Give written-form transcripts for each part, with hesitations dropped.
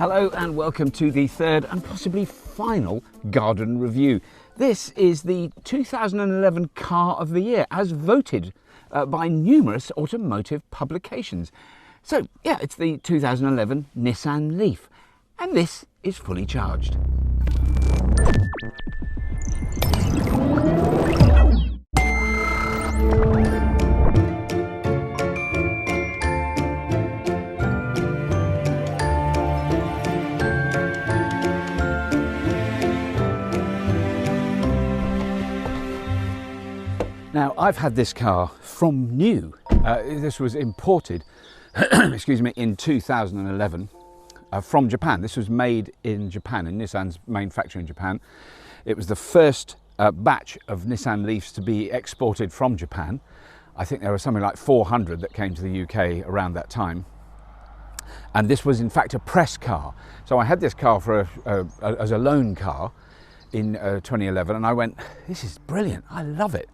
Hello and welcome to the third and possibly final garden review. This is the 2011 Car of the Year as voted by numerous automotive publications. So yeah, it's the 2011 Nissan Leaf, and this is fully charged. Now, I've had this car from new. This was imported, excuse me, in 2011 from Japan. This was made in Japan, in Nissan's main factory in Japan. It was the first batch of Nissan Leafs to be exported from Japan. I think there were something like 400 that came to the UK around that time. And this was in fact a press car. So I had this car for as a loan car in 2011, and I went, this is brilliant, I love it.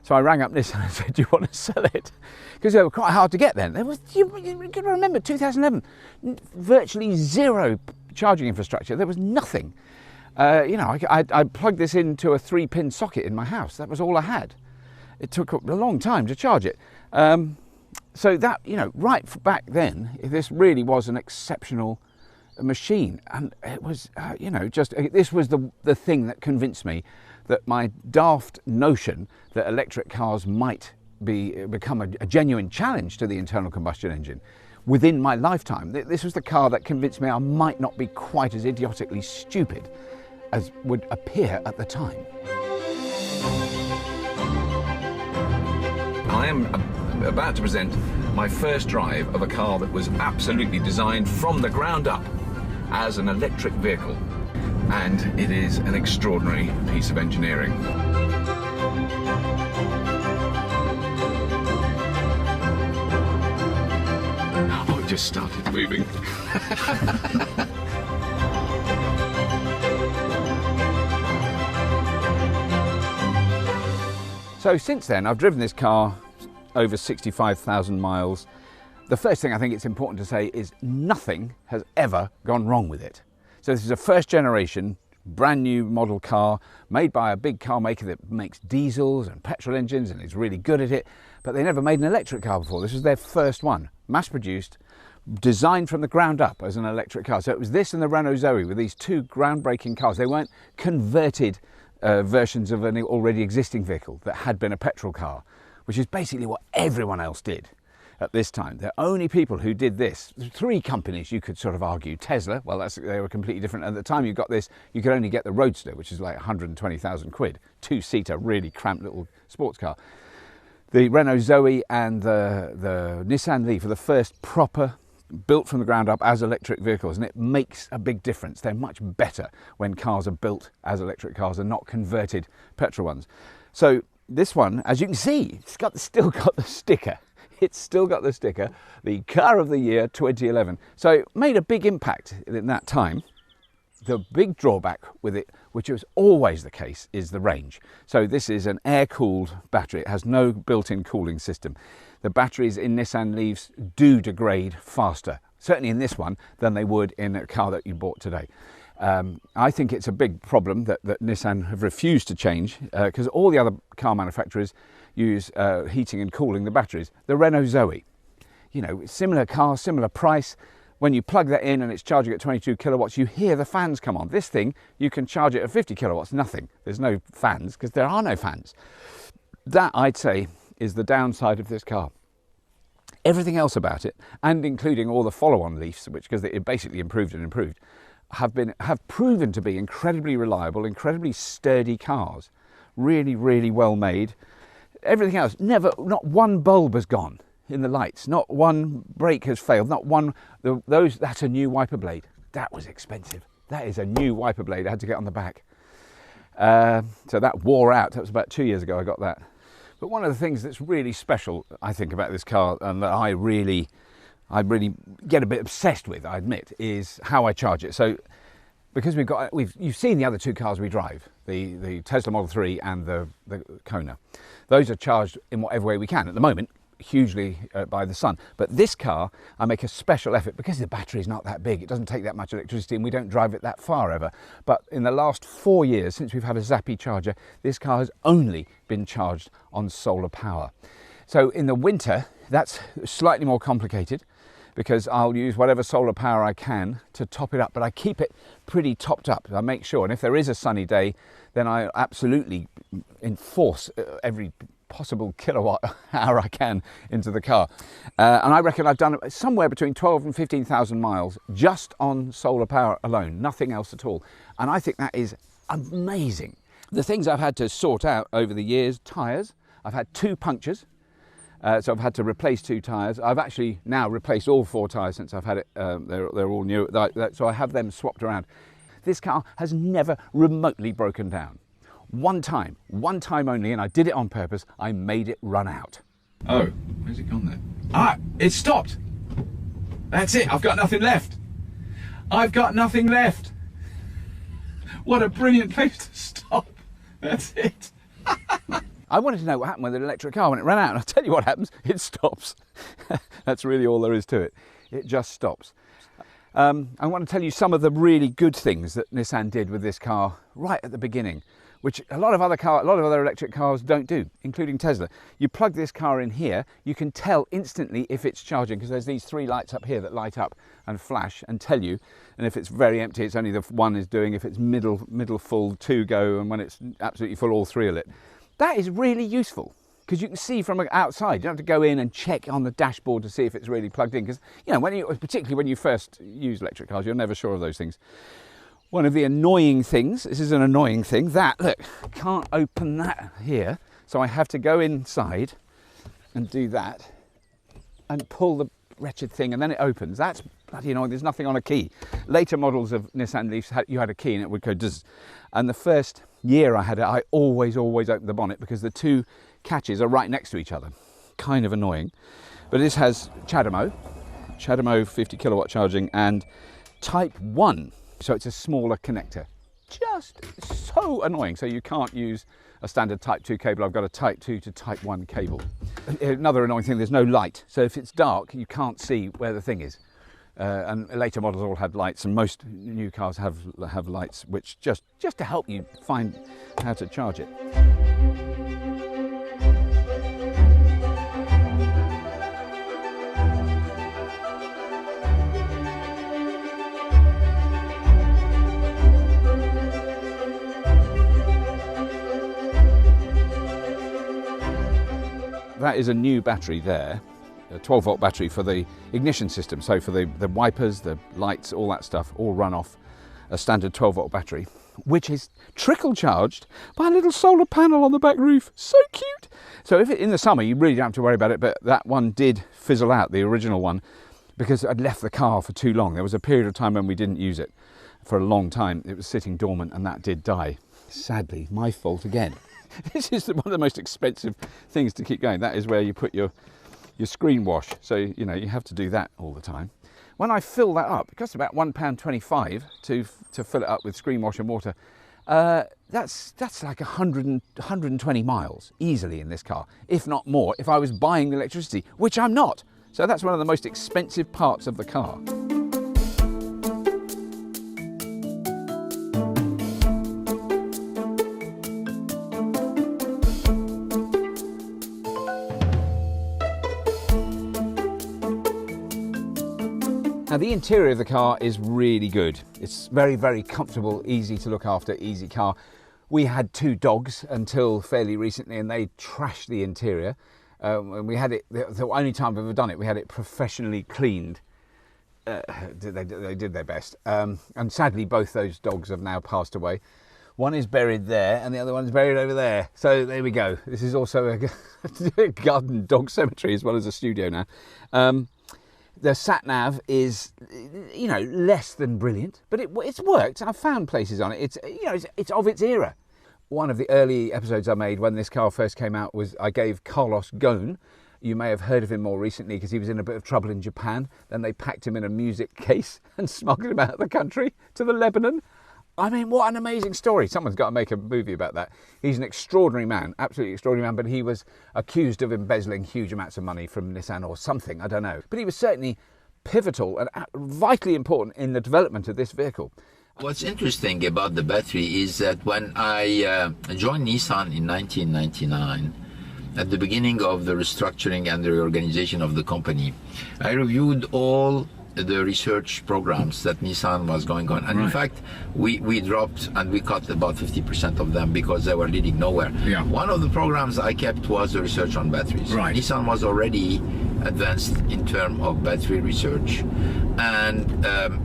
So I rang up Nissan and said, do you want to sell it? Because they were quite hard to get then. There was, you can remember 2011, virtually zero charging infrastructure. There was nothing. I plugged this into a 3-pin socket in my house. That was all I had. It took a long time to charge it. So that, right back then, this really was an exceptional machine. And it was, this was the thing that convinced me that my daft notion that electric cars might become a genuine challenge to the internal combustion engine within my lifetime. This was the car that convinced me I might not be quite as idiotically stupid as would appear at the time. I am about to present my first drive of a car that was absolutely designed from the ground up as an electric vehicle. And it is an extraordinary piece of engineering. Oh, it just started moving. So since then, I've driven this car over 65,000 miles. The first thing I think it's important to say is nothing has ever gone wrong with it. So this is a first generation, brand new model car made by a big car maker that makes diesels and petrol engines and is really good at it, but they never made an electric car before. This was their first one, mass produced, designed from the ground up as an electric car. So it was this and the Renault Zoe with these two groundbreaking cars. They weren't converted versions of an already existing vehicle that had been a petrol car, which is basically what everyone else did at this time. The only people who did this, 3 companies you could sort of argue. Tesla, well, they were completely different. At the time you got this, you could only get the Roadster, which is like 120,000 quid, 2-seater, really cramped little sports car. The Renault Zoe and the Nissan Leaf are the first proper, built from the ground up as electric vehicles, and it makes a big difference. They're much better when cars are built as electric cars and not converted petrol ones. So this one, as you can see, it's still got the sticker. It's still got the sticker, the Car of the Year 2011. So it made a big impact in that time. The big drawback with it, which was always the case, is the range. So this is an air-cooled battery. It has no built-in cooling system. The batteries in Nissan Leafs do degrade faster, certainly in this one, than they would in a car that you bought today. I think it's a big problem that Nissan have refused to change, because all the other car manufacturers use heating and cooling the batteries. The Renault Zoe, similar car, similar price. When you plug that in and it's charging at 22 kilowatts, you hear the fans come on. This thing, you can charge it at 50 kilowatts, nothing. There's no fans because there are no fans. That, I'd say, is the downside of this car. Everything else about it, and including all the follow-on Leafs, because it basically improved and improved, have proven to be incredibly reliable, incredibly sturdy cars. Really, really well made. Everything else, not one bulb has gone in the lights, not one brake has failed, not one, that's a new wiper blade. That was expensive. That is a new wiper blade I had to get on the back. So that wore out. That was about 2 years ago I got that. But one of the things that's really special, I think, about this car, and that I really get a bit obsessed with, I admit, is how I charge it. So because you've seen the other 2 cars we drive, the Tesla Model 3 and the Kona. Those are charged in whatever way we can. At the moment, hugely by the sun. But this car, I make a special effort because the battery is not that big. It doesn't take that much electricity and we don't drive it that far ever. But in the last 4 years, since we've had a Zappi charger, this car has only been charged on solar power. So in the winter, that's slightly more complicated because I'll use whatever solar power I can to top it up, but I keep it pretty topped up. I make sure, and if there is a sunny day, then I absolutely enforce every possible kilowatt hour I can into the car. And I reckon I've done somewhere between 12 and 15,000 miles just on solar power alone, nothing else at all. And I think that is amazing. The things I've had to sort out over the years: tyres. I've had 2 punctures. So I've had to replace 2 tyres. I've actually now replaced all 4 tyres since I've had it. They're all new, so I have them swapped around. This car has never remotely broken down. One time only, and I did it on purpose. I made it run out. Oh, where's it gone then? Ah, it stopped. That's it, I've got nothing left. I've got nothing left. What a brilliant place to stop. That's it. I wanted to know what happened with an electric car when it ran out, and I'll tell you what happens: it stops. That's really all there is to it. It just stops. I want to tell you some of the really good things that Nissan did with this car right at the beginning, which a lot of other electric cars don't do, including Tesla. You plug this car in here, you can tell instantly if it's charging, because there's these 3 lights up here that light up and flash and tell you. And if it's very empty, it's only the one is doing. If it's middle full, 2 go, and when it's absolutely full, all 3 are lit. That is really useful because you can see from outside. You don't have to go in and check on the dashboard to see if it's really plugged in, because particularly when you first use electric cars, you're never sure of those things. One of the annoying things, this is an annoying thing, that, look, I can't open that here, so I have to go inside and do that and pull the wretched thing, and then it opens. That's bloody annoying. There's nothing on a key. Later models of Nissan Leafs, you had a key and it would go zzz. And the first year I had it, I always opened the bonnet because the 2 catches are right next to each other. Kind of annoying. But this has CHAdeMO 50 kilowatt charging and Type 1. So it's a smaller connector. Just so annoying. So you can't use a standard Type 2 cable. I've got a Type 2 to Type 1 cable. Another annoying thing, there's no light. So if it's dark, you can't see where the thing is. And later models all had lights, and most new cars have lights, which just to help you find how to charge it. That is a new battery there, a 12-volt battery for the ignition system. So for the wipers, the lights, all that stuff, all run off a standard 12-volt battery, which is trickle charged by a little solar panel on the back roof. So cute. So if in the summer, you really don't have to worry about it, but that one did fizzle out, the original one, because I'd left the car for too long. There was a period of time when we didn't use it for a long time. It was sitting dormant and that did die. Sadly, my fault again. This is one of the most expensive things to keep going. That is where you put your screen wash. So, you have to do that all the time. When I fill that up, it costs about £1.25 to fill it up with screen wash and water. That's like 120 miles easily in this car, if not more, if I was buying the electricity, which I'm not. So that's one of the most expensive parts of the car. Now the interior of the car is really good. It's very, very comfortable, easy to look after, easy car. We had 2 dogs until fairly recently and they trashed the interior. And we had it, the only time we've ever done it, we had it professionally cleaned. They did their best. And sadly, both those dogs have now passed away. One is buried there and the other one's buried over there. So there we go. This is also a garden dog cemetery as well as a studio now. The sat-nav is, less than brilliant, but it's worked. I've found places on it. It's of its era. One of the early episodes I made when this car first came out was I gave Carlos Ghosn. You may have heard of him more recently because he was in a bit of trouble in Japan. Then they packed him in a music case and smuggled him out of the country to the Lebanon. I mean, what an amazing story. Someone's got to make a movie about that. He's an extraordinary man, absolutely extraordinary man, but he was accused of embezzling huge amounts of money from Nissan or something, I don't know. But he was certainly pivotal and vitally important in the development of this vehicle. What's interesting about the battery is that when I joined Nissan in 1999, at the beginning of the restructuring and the reorganization of the company, I reviewed all the research programs that Nissan was going on, and in fact we dropped and we cut about 50% of them because they were leading nowhere. One of the programs I kept was the research on batteries. Nissan was already advanced in terms of battery research, and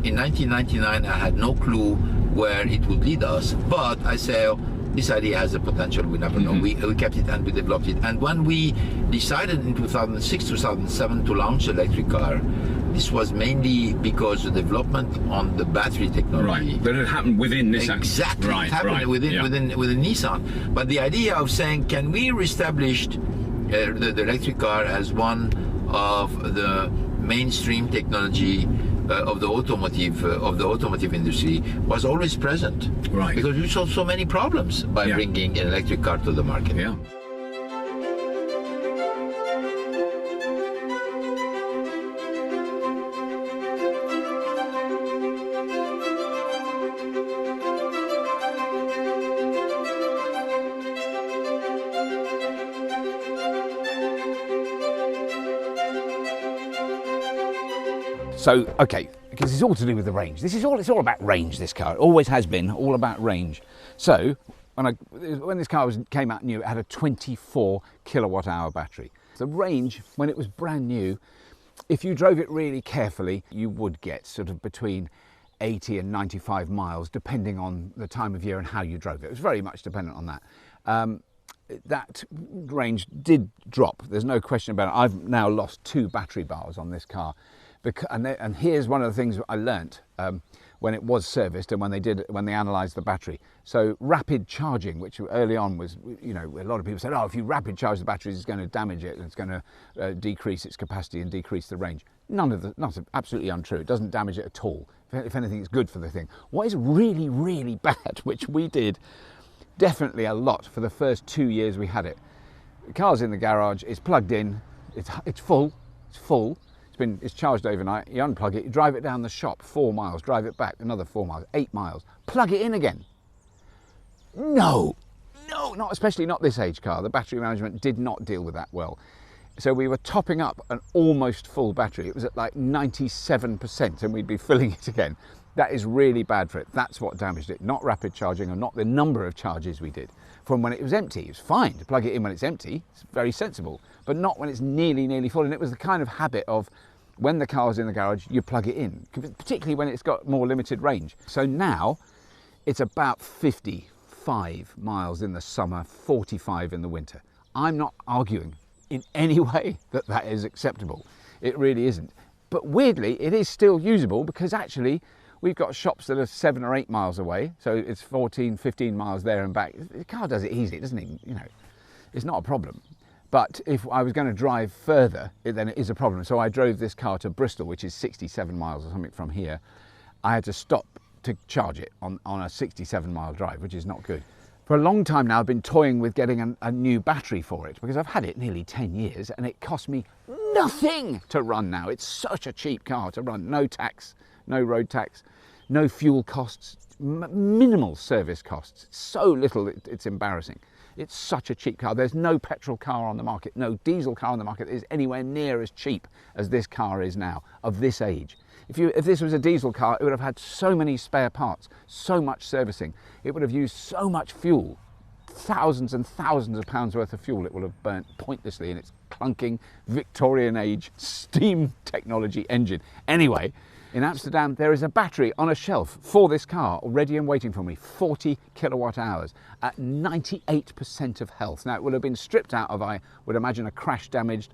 in 1999 I had no clue where it would lead us, but I say, oh, this idea has the potential, we never know. We kept it and we developed it, and when we decided in 2006, 2007 to launch electric car, this was mainly because the development on the battery technology. That had happened within Nissan. Exactly, it happened within Nissan. But the idea of saying, can we reestablish the electric car as one of the mainstream technology of the automotive industry was always present. Because we solved so many problems by bringing an electric car to the market. So, okay, because it's all to do with the range. It's all about range, this car. It always has been, all about range. So, when this car came out new, it had a 24 kilowatt hour battery. The range, when it was brand new, if you drove it really carefully, you would get sort of between 80 and 95 miles, depending on the time of year and how you drove it. It was very much dependent on that. That range did drop, there's no question about it. I've now lost 2 battery bars on this car. And here's one of the things I learnt when it was serviced and when they analysed the battery. So rapid charging, which early on was, you know, a lot of people said, oh, if you rapid charge the batteries, it's going to damage it and it's going to decrease its capacity and decrease the range. Absolutely untrue. It doesn't damage it at all. If anything, it's good for the thing. What is really, really bad, which we did definitely a lot for the first 2 years we had it. The car's in the garage, it's plugged in, it's full. It's charged overnight, you unplug it, you drive it down the shop 4 miles, drive it back another 4 miles, 8 miles, plug it in again. No, not especially not this age car. The battery management did not deal with that well. So we were topping up an almost full battery. It was at like 97% and we'd be filling it again. That is really bad for it. That's what damaged it, not rapid charging or not the number of charges we ddid. From when it was empty, it's fine to plug it in when it's empty, it's very sensible, but not when it's nearly full. And it was the kind of habit of when the car's in the garage, you plug it in, particularly when it's got more limited range. So now it's about 55 miles in the summer, 45 in the winter. I'm not arguing in any way that is acceptable. It really isn't. But weirdly, it is still usable because actually we've got shops that are 7 or 8 miles away. So it's 14, 15 miles there and back. The car does it easy, doesn't it? You know, it's not a problem. But if I was going to drive further, then it is a problem. So I drove this car to Bristol, which is 67 miles or something from here. I had to stop to charge it on a 67-mile drive, which is not good. For a long time now, I've been toying with getting a new battery for it because I've had it nearly 10 years and it cost me nothing to run now. It's such a cheap car to run. No tax, no road tax, no fuel costs, minimal service costs. It's so little, it's embarrassing. It's such a cheap car. There's no petrol car on the market, no diesel car on the market that is anywhere near as cheap as this car is now, of this age. If this was a diesel car, it would have had so many spare parts, so much servicing. It would have used so much fuel, thousands and thousands of pounds worth of fuel it will have burnt pointlessly in its clunking Victorian age steam technology engine. Anyway, in Amsterdam, there is a battery on a shelf for this car, ready and waiting for me, 40 kilowatt hours at 98% of health. Now, it would have been stripped out of, I would imagine, a crash-damaged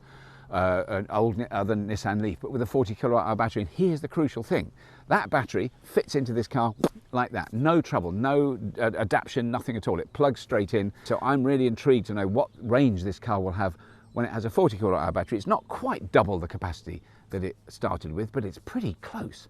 an old other Nissan Leaf, but with a 40 kilowatt hour battery. And here's the crucial thing. That battery fits into this car like that. No trouble, no adaptation, nothing at all. It plugs straight in. So I'm really intrigued to know what range this car will have when it has a 40 kilowatt hour battery. It's not quite double the capacity that it started with, but it's pretty close.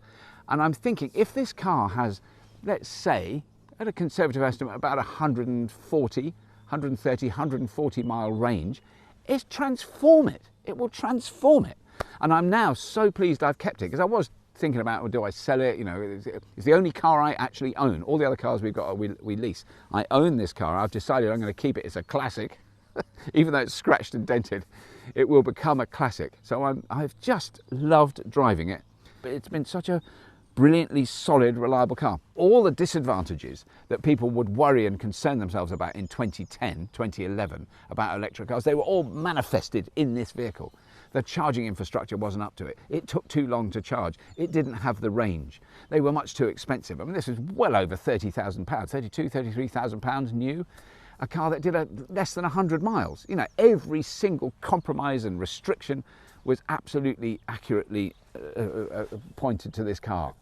And I'm thinking, if this car has, let's say, at a conservative estimate, about 130, 140 mile range, is transform it. It will transform it. And I'm now so pleased I've kept it, because I was thinking about, well, do I sell it? You know, it's the only car I actually own. All the other cars we've got, we lease. I own this car. I've decided I'm going to keep it. It's a classic. Even though it's scratched and dented, it will become a classic. So I've just loved driving it. But it's been such a brilliantly solid, reliable car. All the disadvantages that people would worry and concern themselves about in 2010, 2011 about electric cars, they were all manifested in this vehicle. The charging infrastructure wasn't up to it. It took too long to charge. It didn't have the range. They were much too expensive. I mean, this was well over £30,000, £32,000, £33,000 new. A car that did less than 100 miles. You know, every single compromise and restriction was absolutely accurately pointed to this car.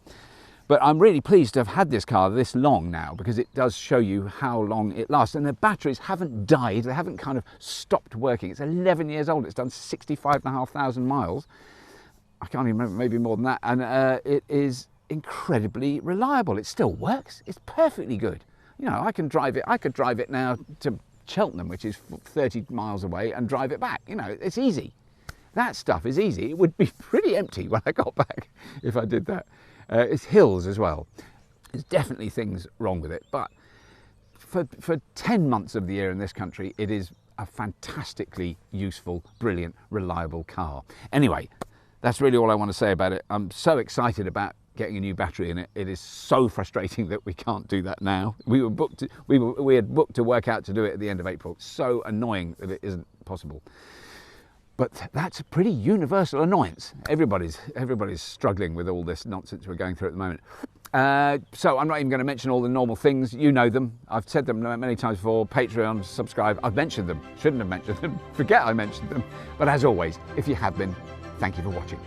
But I'm really pleased to have had this car this long now, because it does show you how long it lasts. And the batteries haven't died, they haven't kind of stopped working. It's 11 years old, it's done 65,500 miles. I can't even remember, maybe more than that. And it is incredibly reliable. It still works, it's perfectly good. You know, I can drive it. I could drive it now to Cheltenham, which is 30 miles away, and drive it back. You know, it's easy. That stuff is easy. It would be pretty empty when I got back if I did that. It's hills as well. There's definitely things wrong with it, but for 10 months of the year in this country, it is a fantastically useful, brilliant, reliable car. Anyway, that's really all I want to say about it. I'm so excited about getting a new battery in it. It is so frustrating that we can't do that now. We had booked to work out to do it at the end of April. So annoying that it isn't possible. But that's a pretty universal annoyance. Everybody's struggling with all this nonsense we're going through at the moment. So I'm not even going to mention all the normal things. You know them. I've said them many times before. Patreon, subscribe. I've mentioned them. Shouldn't have mentioned them. Forget I mentioned them. But as always, if you have been, thank you for watching.